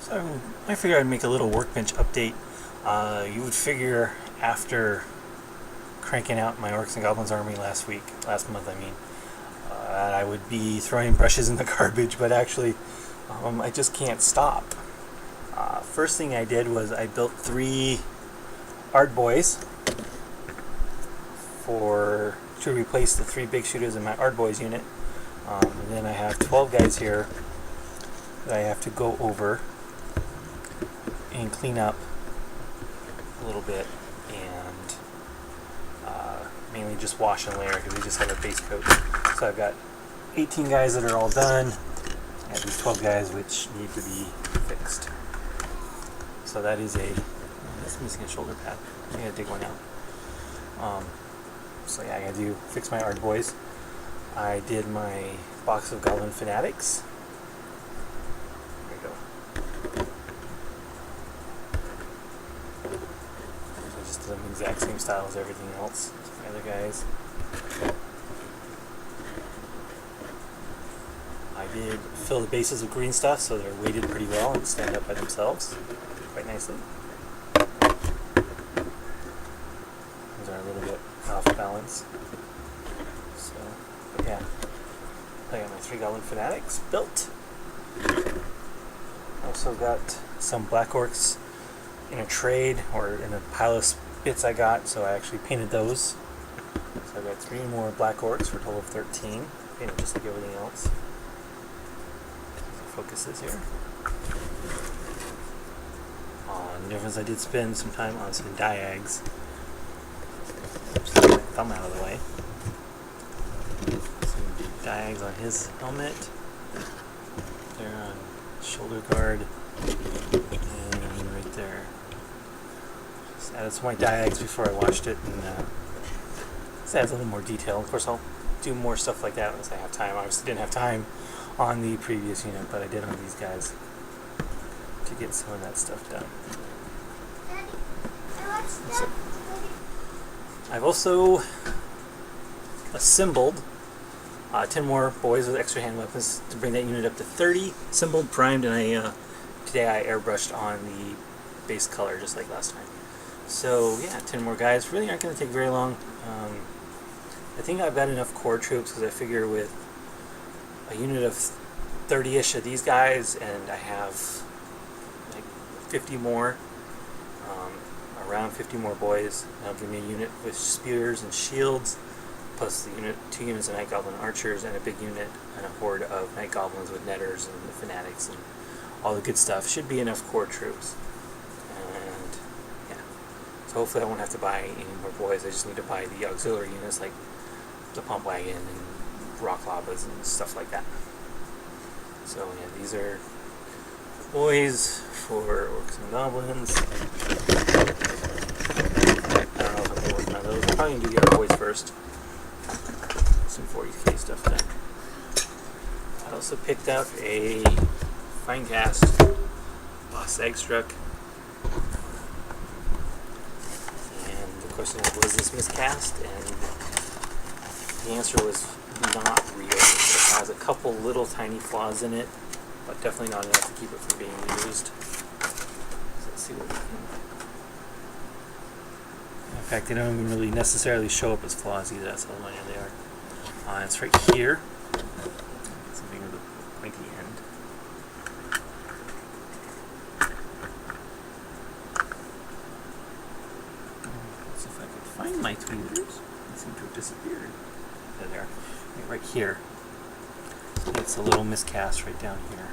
So I figured I'd make a little workbench update. You would figure after cranking out my Orcs and Goblins army last month, I would be throwing brushes in the garbage, but actually I just can't stop. First thing I did was I built 3 Art Boys to replace the 3 big shooters in my Art Boys unit. And then I have 12 guys here that I have to go over and clean up a little bit, and mainly just wash and layer because we just have a base coat. So I've got 18 guys that are all done. I have these 12 guys which need to be fixed. So that is that's missing a shoulder pad. I gotta dig one out. So yeah, I gotta fix my Art Boys. I did my box of Goblin Fanatics. There we go. Just the exact same style as everything else. The other guys. I did fill the bases with green stuff so they're weighted pretty well and stand up by themselves quite nicely. These are a little bit off balance. So, but yeah. I got my 3 Goblin Fanatics built. Also got some Black Orcs in a trade, or in a pile of bits I got, so I actually painted those. So I've got 3 more Black Orcs for a total of 13. Painted just like everything else. Focuses here. The difference, I did spend some time on some diags. Just get my thumb out of the way. Some diags on his helmet. There on shoulder guard. And right there. Just added some white diags before I washed it, and this adds a little more detail. Of course, I'll do more stuff like that as I have time. I obviously didn't have time on the previous unit, but I did on these guys to get some of that stuff done. So, I've also assembled 10 more boys with extra hand weapons to bring that unit up to 30, assembled, primed, and today I airbrushed on the base color just like last time. So yeah, 10 more guys. Really aren't going to take very long. I think I've got enough core troops because I figure with a unit of 30-ish of these guys, and I have like 50 more, around 50 more boys. That'll give me a unit with spears and shields, plus the 2 units of Night Goblin archers, and a big unit and a horde of Night Goblins with netters and the fanatics and all the good stuff. Should be enough core troops. And yeah, so hopefully I won't have to buy any more boys. I just need to buy the auxiliary units like the pump wagon and rock lavas and stuff like that. So yeah, these are boys for Orcs and Goblins. I don't know if I'm going to work on those. I'm probably going to do the other boys first. Some 40k stuff done. I also picked up a fine cast Boss Eggstruck. And the question was this miscast? And the answer was not real. It has a couple little tiny flaws in it, but definitely not enough to keep it from being used. So let's see what we can. In fact, they don't even really necessarily show up as flaws either. That's how minor they are. It's right here. Something with a pointy end. Let's see if I can find my tweezers. They seem to have disappeared. There they are. Right here. It's a little miscast right down here.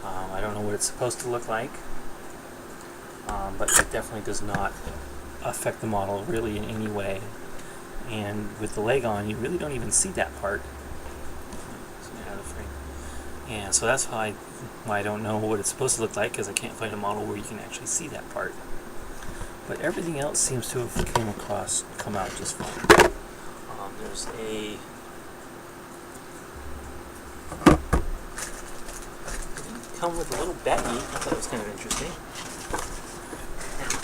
I don't know what it's supposed to look like, but it definitely does not affect the model really in any way. And with the leg on, you really don't even see that part. And so that's why I don't know what it's supposed to look like, because I can't find a model where you can actually see that part. But everything else seems to have come out just fine. There's a come with a little baggie. I thought it was kind of interesting.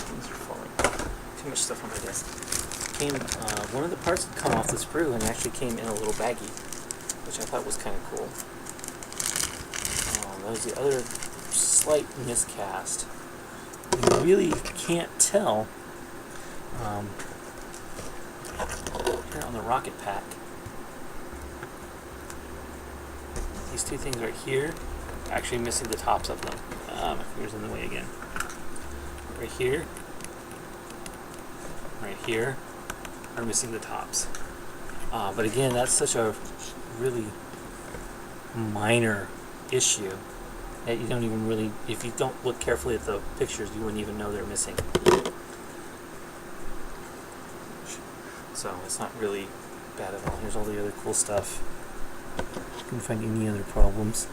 Things are falling. Too much stuff on my desk. One of the parts had come off the sprue and actually came in a little baggie, which I thought was kind of cool. That was the other slight miscast. You really can't tell here on the rocket pack. These two things right here are actually missing the tops of them. My finger's in the way again. Right here are missing the tops. But again, that's such a really minor issue that you don't even really, if you don't look carefully at the pictures, you wouldn't even know they're missing. So it's not really bad at all. Here's all the other cool stuff. Couldn't find any other problems.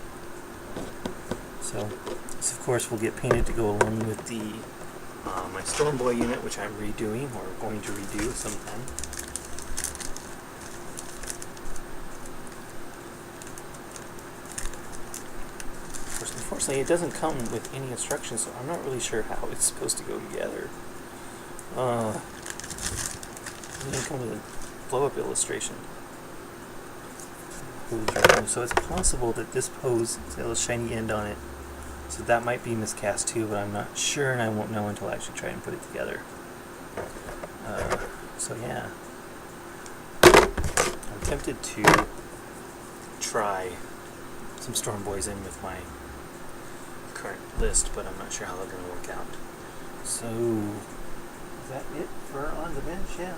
So this of course will get painted to go along with the my Storm Boy unit, which I'm redoing or going to redo sometime. Of course, unfortunately, it doesn't come with any instructions, so I'm not really sure how it's supposed to go together. It doesn't come with a blow-up illustration. So it's possible that this pose has a little shiny end on it. So that might be miscast too, but I'm not sure, and I won't know until I actually try and put it together. So yeah, I'm tempted to try some Storm Boys in with my current list, but I'm not sure how they're going to work out. So is that it for on the bench? Yeah.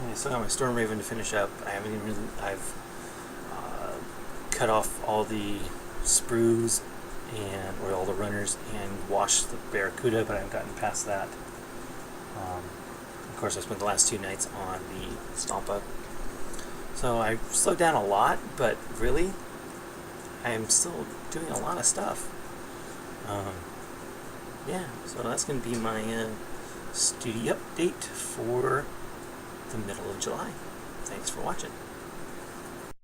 I still got my Storm Raven to finish up. I haven't even really, I've cut off all the sprues or all the runners and washed the Barracuda, but I haven't gotten past that. Of course, I spent the last 2 nights on the Stompa. So I slowed down a lot, but really, I'm still doing a lot of stuff. Yeah, so that's going to be my studio update for the middle of July. Thanks for watching.